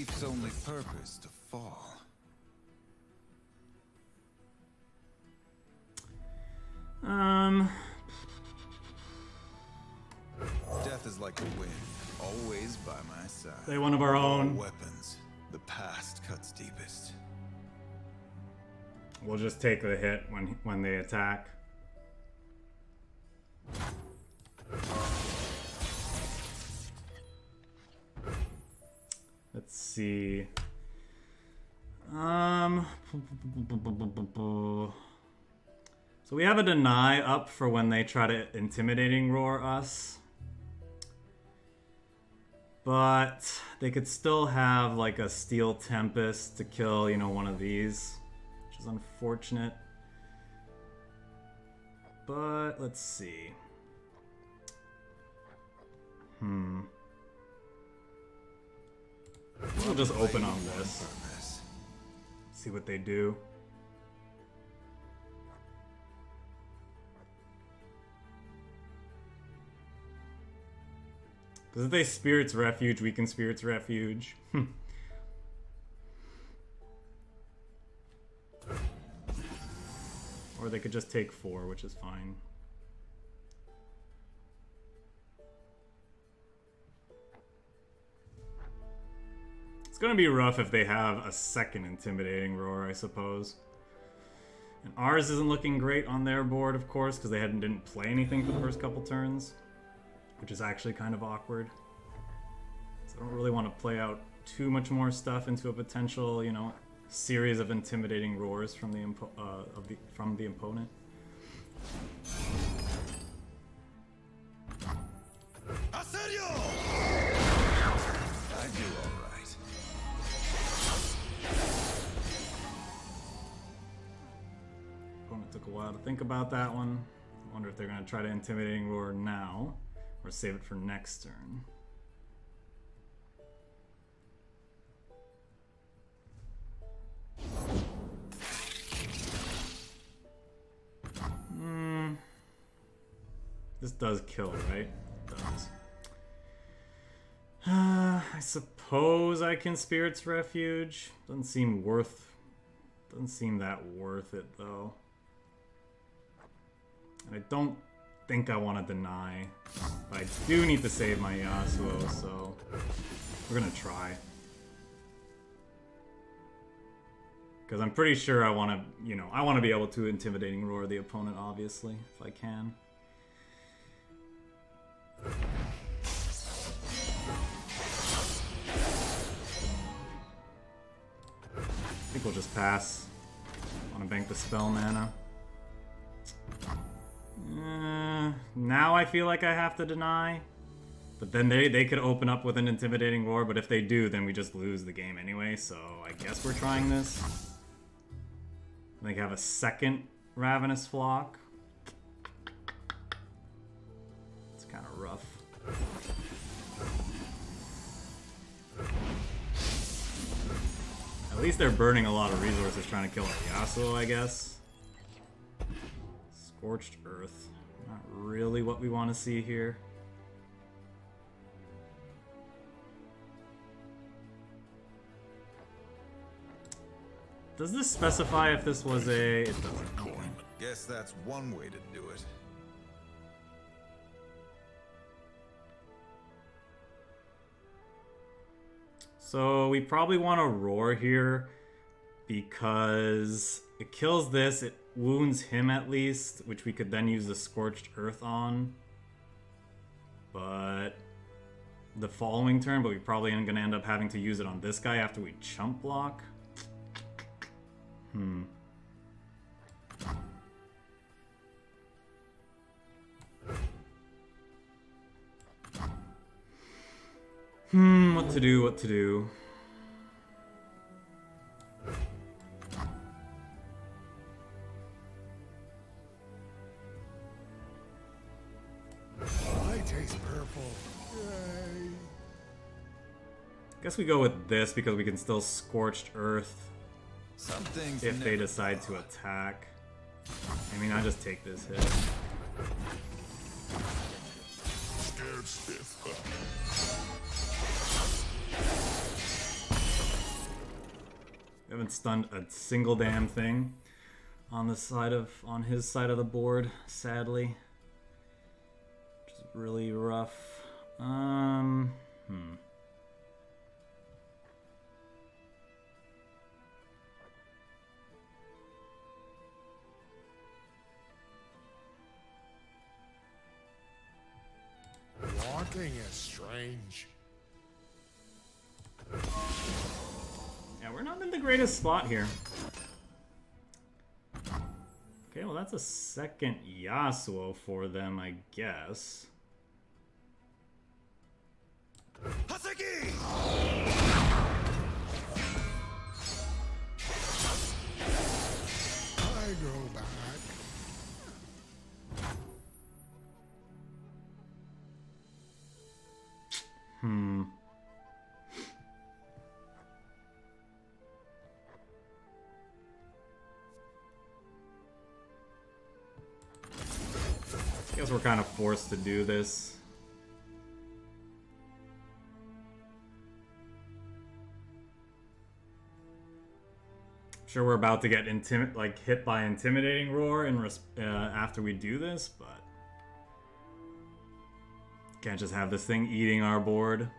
F: leaf's only purpose to fall. Death is like the wind, always by my side.
A: Play one of our own.
F: Weapons. The past cuts deepest.
A: We'll just take the hit when they attack. Let's see. So we have a deny up for when they try to intimidating roar us. But they could still have like a Steel Tempest to kill, you know, one of these, which is unfortunate. But let's see. We'll just open on this. See what they do. Because if they Spirit's Refuge, we can Spirit's Refuge. Or they could just take 4, which is fine. It's gonna be rough if they have a second Intimidating Roar, I suppose. And ours isn't looking great on their board, of course, because they didn't play anything for the first couple turns. Which is actually kind of awkward. So I don't really want to play out too much more stuff into a potential, you know, series of intimidating roars from the opponent.
F: Asedio! I do all right.
A: Opponent took a while to think about that one. I wonder if they're going to try to intimidating roar now. Or save it for next turn. This does kill, right? It does. I suppose I can Spirit's Refuge. Doesn't seem that worth it though. And I don't think I want to deny, but I do need to save my Yasuo, so we're gonna try. Because I'm pretty sure I want to, you know, I want to be able to intimidating roar the opponent, obviously, if I can. I think we'll just pass. Want to bank the spell mana. Now I feel like I have to deny. But then they could open up with an intimidating roar, but if they do, then we just lose the game anyway, so I guess we're trying this. They have a second Ravenous Flock. It's kind of rough. At least they're burning a lot of resources trying to kill our Yasuo, I guess. Scorched Earth. Not really what we want to see here. Does this specify if this was a... It doesn't. Okay.
F: Guess that's one way to do it.
A: So we probably want to roar here because it kills this, it wounds him at least, which we could then use the Scorched Earth on. But the following turn, but we probably are going to end up having to use it on this guy after we chump block. What to do, what to do.
F: I taste purple. Yay.
A: Guess we go with this because we can still Scorched Earth
F: Some things
A: if they
F: never
A: decide to
F: thought.
A: attack. I mean, I just take this hit.
D: Scared stiff.
A: Haven't stunned a single damn thing on his side of the board, sadly. Which is really rough.
D: Walking is strange.
A: Yeah, we're not in the greatest spot here. Okay, well that's a second Yasuo for them, I guess.
F: Haseki!
D: I go back.
A: I guess we're kind of forced to do this. Sure, we're about to get hit by intimidating roar after we do this, but can't just have this thing eating our board.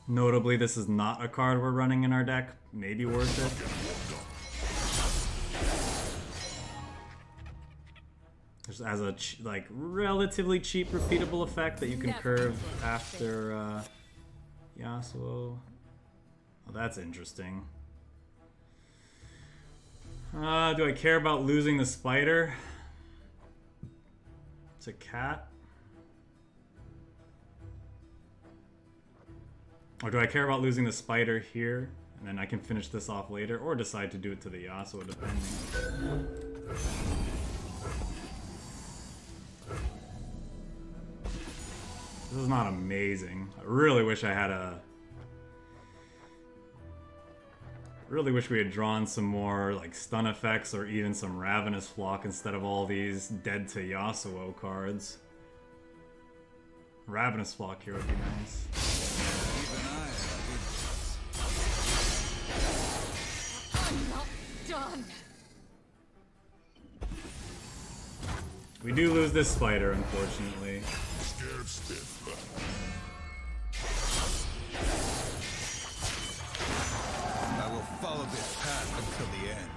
A: Notably, this is not a card we're running in our deck. Maybe worth it. Just as a relatively cheap repeatable effect that you can curve after Yasuo. Oh, that's interesting. Do I care about losing the spider? It's a cat. Or do I care about losing the spider here? And then I can finish this off later, or decide to do it to the Yasuo, depending. This is not amazing. I really wish I had a... Really wish we had drawn some more like stun effects or even some Ravenous Flock instead of all these dead to Yasuo cards. Ravenous Flock here would be nice.
F: Even I
B: I'm not done.
A: We do lose this spider, unfortunately.
D: Scared stiff.
F: I will follow this path until the end.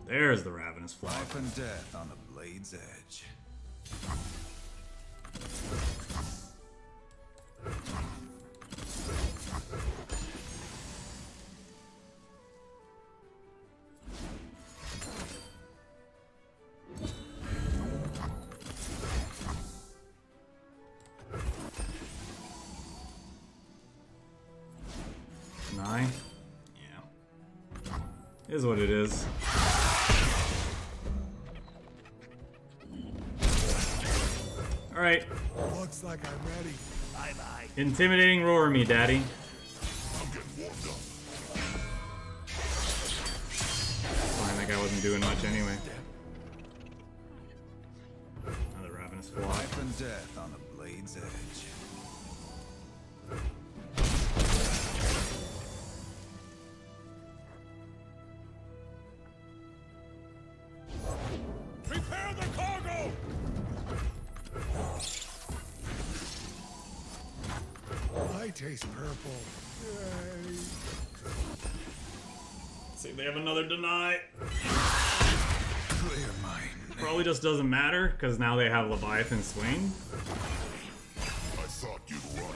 A: There's the Ravenous Flock.
F: Life and death on the blade's edge.
A: Nine? Yeah. Is what it is. Alright.
D: Looks like I'm ready. Bye-bye.
A: Intimidating roar me, daddy.
D: I'm getting warmed up.
A: Fine, that guy wasn't doing much anyway. Another Ravenous Flock.
F: Life and death on the blade's edge.
D: Prepare the cargo! I taste purple. Yay.
A: See, they have another deny.
F: Clear mind.
A: Probably just doesn't matter, because now they have Leviathan Swain.
D: I thought you'd run.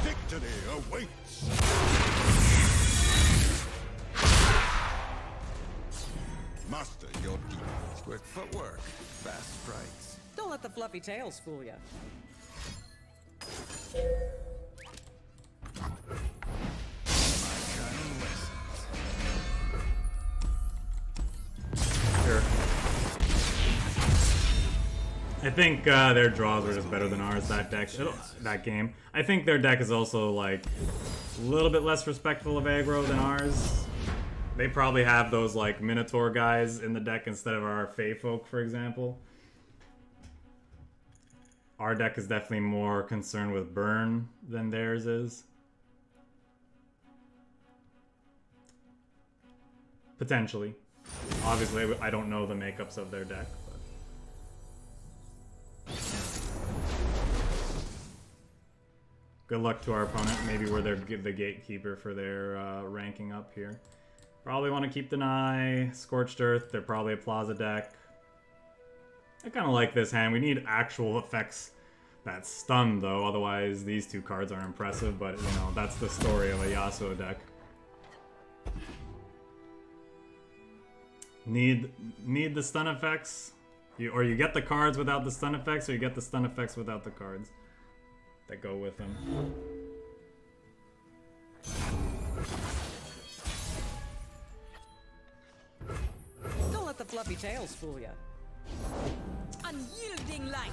D: Victory awaits.
F: Master your demons. Quick footwork, fast strikes.
E: Don't let the fluffy tails fool you.
F: My kind of lessons.
A: Sure. I think their draws were just better than ours that game. I think their deck is also like a little bit less respectful of aggro than ours. They probably have those like Minotaur guys in the deck instead of our Fey folk, for example. Our deck is definitely more concerned with burn than theirs is. Potentially. Obviously, I don't know the makeups of their deck. But... good luck to our opponent. Maybe we're the gatekeeper for their ranking up here. Probably want to keep Deny, Scorched Earth. They're probably a Plaza deck. I kind of like this hand. We need actual effects that stun, though. Otherwise, these two cards are impressive. But, you know, that's the story of a Yasuo deck. Need the stun effects. Or you get the cards without the stun effects, or you get the stun effects without the cards that go with them.
E: Don't let the fluffy tails fool you. Unyielding light.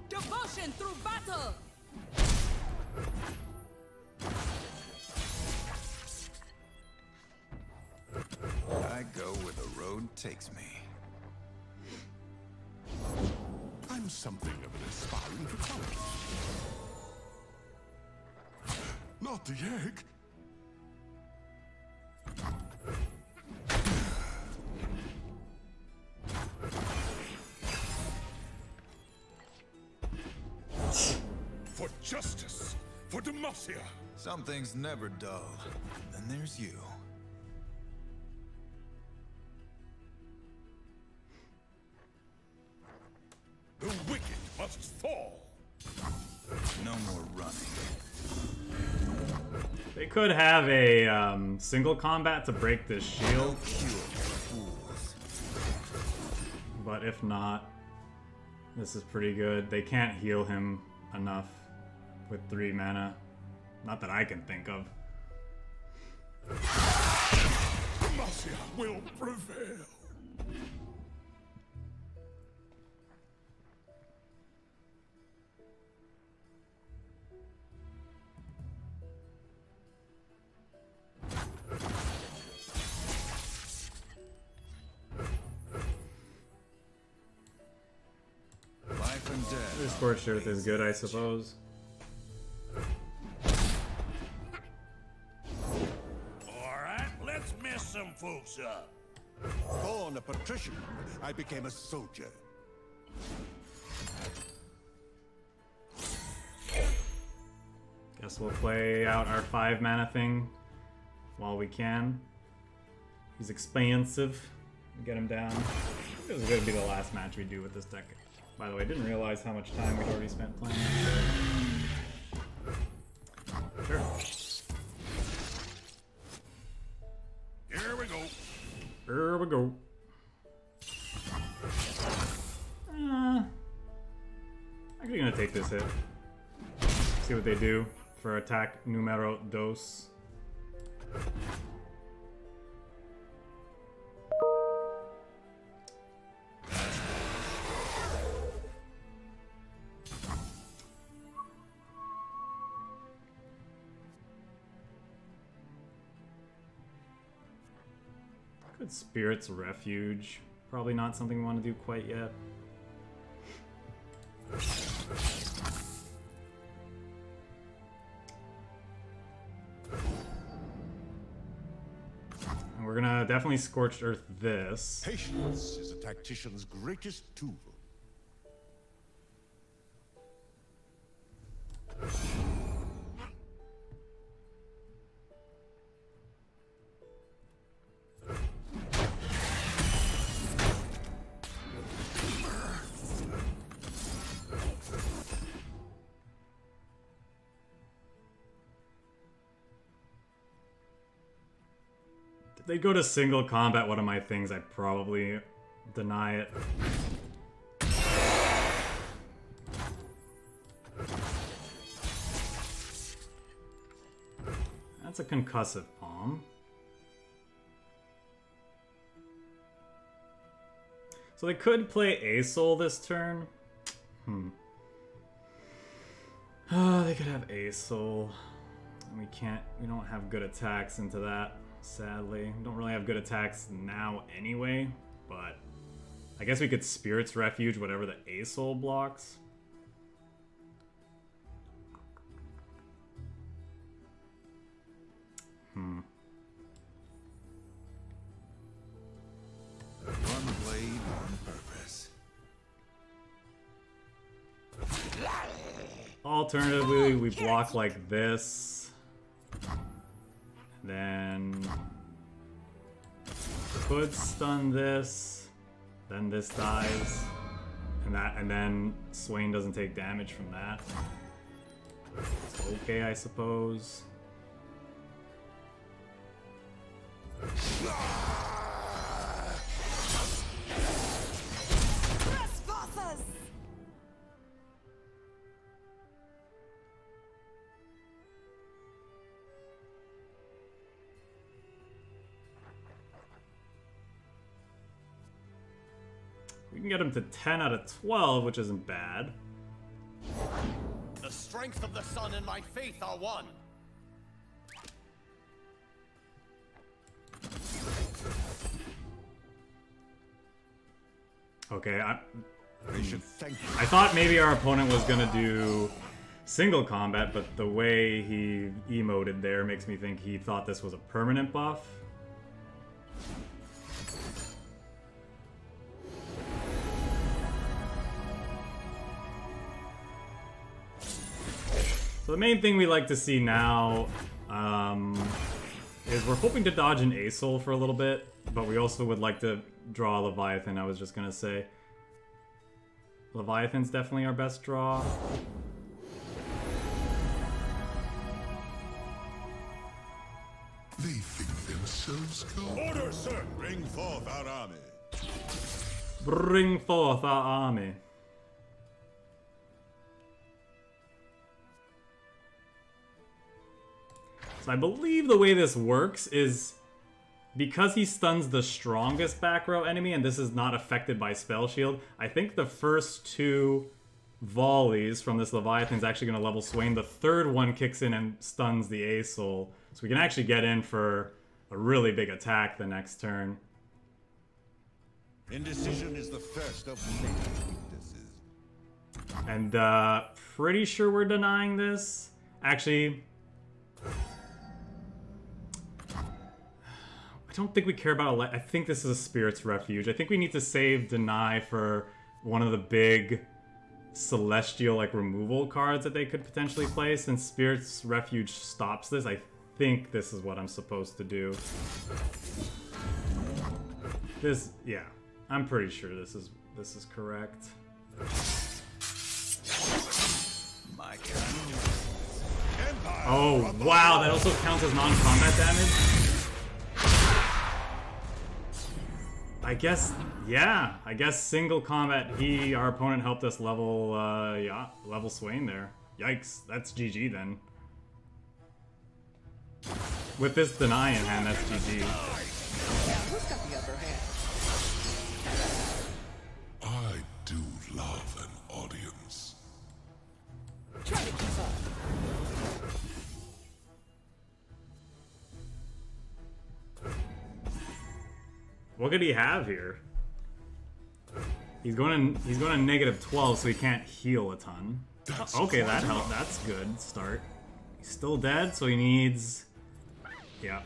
E: Devotion through battle.
F: I go where the road takes me.
D: I'm something of an aspiring photographer. Not the egg. For justice, for Demacia.
F: Some things never dull. Then there's you.
D: The wicked must fall.
F: No more running.
A: They could have a single combat to break this shield.
F: Cure for fools.
A: But if not, this is pretty good. They can't heal him enough with 3 mana. Not that I can think of.
D: Demacia will prevail.
F: Life and death.
A: This Scorched Earth is good, I suppose.
D: Alright, let's mess some folks up. Born a patrician, I became a soldier.
A: Guess we'll play out our 5 mana thing while we can. He's expansive. Get him down. This is going to be the last match we do with this deck. By the way, I didn't realize how much time we'd already spent playing. Sure.
D: Here we go.
A: Here we go. Actually gonna take this hit. See what they do for attack numero dos. Good Spirit's Refuge. Probably not something we want to do quite yet. And we're gonna definitely Scorched Earth this.
D: Patience is a tactician's greatest tool.
A: If they go to single combat, one of my things, I'd probably deny it. That's a concussive palm. So they could play Asol this turn. They could have Asol. We don't have good attacks into that, sadly. We don't really have good attacks now anyway, but I guess we could Spirit's Refuge whatever the Asol blocks.
F: One blade, one purpose.
A: Alternatively, we block like this. Then could stun this. Then this dies. And then Swain doesn't take damage from that. It's okay, I suppose. We can get him to 10 out of 12, which isn't bad.
H: The strength of the sun and my faith are one.
A: Okay,
D: They should thank you.
A: I thought maybe our opponent was gonna do single combat, but the way he emoted there makes me think he thought this was a permanent buff. So the main thing we like to see now is we're hoping to dodge an Asol for a little bit, but we also would like to draw Leviathan, I was just gonna say. Leviathan's definitely our best draw.
I: They think themselves cool.
D: Order, sir! Bring forth our army.
A: Bring forth our army. So I believe the way this works is because he stuns the strongest back row enemy and this is not affected by Spell Shield, I think the first two volleys from this Leviathan is actually going to level Swain. The third one kicks in and stuns the Asol. So we can actually get in for a really big attack the next turn.
D: Indecision is the first of many weaknesses.
A: And pretty sure we're denying this. Actually, I don't think we care about I think this is a Spirit's Refuge. I think we need to save Deny for one of the big Celestial removal cards that they could potentially play. Since Spirit's Refuge stops this, I think this is what I'm supposed to do. This, yeah, I'm pretty sure this is correct.
F: My God.
A: Oh wow, that also counts as non-combat damage. I guess, yeah. I guess single combat. Our opponent helped us level, level Swain there. Yikes, that's GG then. With this Deny in hand, that's GG.
E: Who's got the upper hand?
I: I do love an audience.
E: Try to keep up.
A: What could he have here? He's going to -12, so he can't heal a ton. Okay, that helped. That's good start. He's still dead, so he needs. Yeah.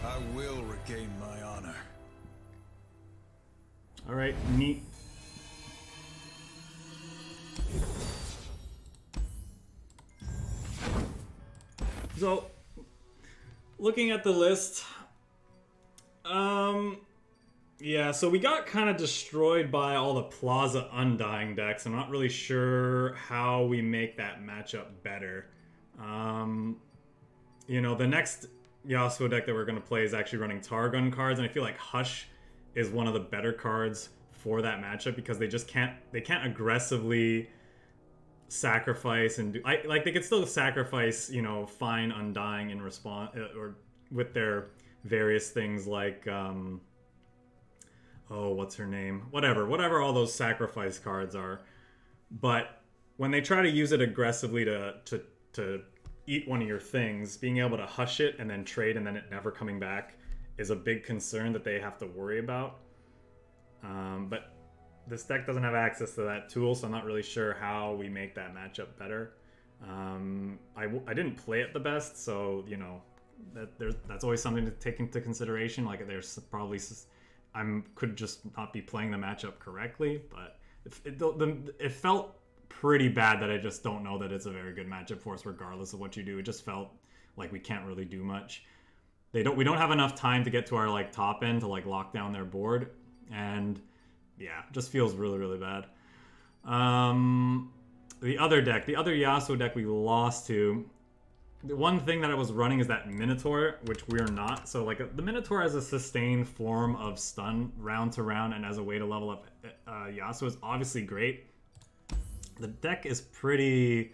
F: I will regain my honor.
A: All right, neat. So, looking at the list, yeah, so we got kind of destroyed by all the Plaza Undying decks. I'm not really sure how we make that matchup better. You know, the next Yasuo deck that we're going to play is actually running Targon cards, and I feel like Hush is one of the better cards for that matchup because they can't aggressively sacrifice and do like they could still sacrifice, you know, fine undying in response or with their various things like oh, what's her name, whatever all those sacrifice cards are. But when they try to use it aggressively to eat one of your things, being able to hush it and then trade and then it never coming back is a big concern that they have to worry about. But this deck doesn't have access to that tool, so I'm not really sure how we make that matchup better. I didn't play it the best, so you know that's always something to take into consideration. Like there's probably could just not be playing the matchup correctly, but it felt pretty bad that I just don't know that it's a very good matchup for us regardless of what you do. It just felt like we can't really do much. We don't have enough time to get to our like top end to like lock down their board, and yeah, it just feels really, really bad. The other Yasuo deck we lost to, the one thing that I was running is that Minotaur, which we're not. So like the Minotaur as a sustained form of stun round to round and as a way to level up Yasuo is obviously great. The deck is pretty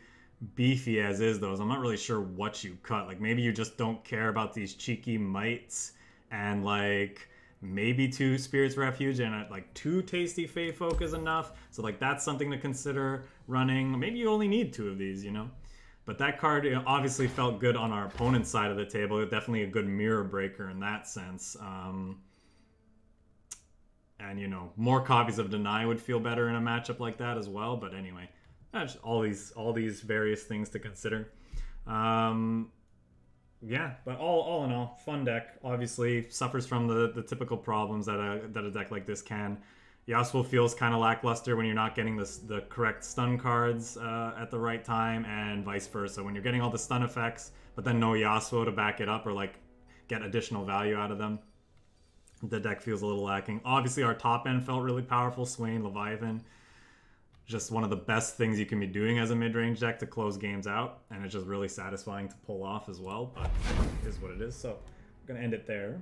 A: beefy as is though, so I'm not really sure what you cut. Like maybe you just don't care about these cheeky mites and like maybe 2 Spirit's Refuge and like 2 Tasty Fey Folk is enough. So like that's something to consider running. Maybe you only need 2 of these, you know? But that card, you know, obviously felt good on our opponent's side of the table. Definitely a good mirror breaker in that sense. And, you know, more copies of Deny would feel better in a matchup like that as well. But anyway, that's all these various things to consider. Yeah, but all in all, fun deck. Obviously, suffers from the typical problems that a deck like this can. Yasuo feels kind of lackluster when you're not getting the correct stun cards at the right time, and vice versa. When you're getting all the stun effects, but then no Yasuo to back it up or like get additional value out of them, the deck feels a little lacking. Obviously, our top end felt really powerful. Swain, Leviathan, just one of the best things you can be doing as a mid-range deck to close games out, and it's just really satisfying to pull off as well, but it is what it is. So I'm going to end it there.